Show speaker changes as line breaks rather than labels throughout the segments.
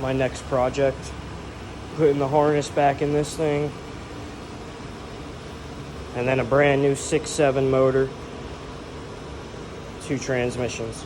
my next project. Putting the harness back in this thing. And then a brand new 6.7 motor. 2 transmissions.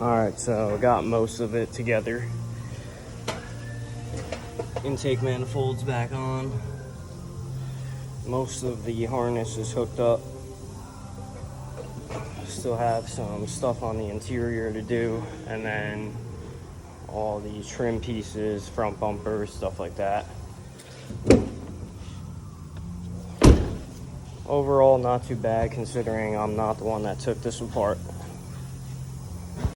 Alright, so I got most of it together. Intake manifolds back on. Most of the harness is hooked up. Still have some stuff on the interior to do, and then all these trim pieces, front bumpers, stuff like that. Overall, not too bad considering I'm not the one that took this apart.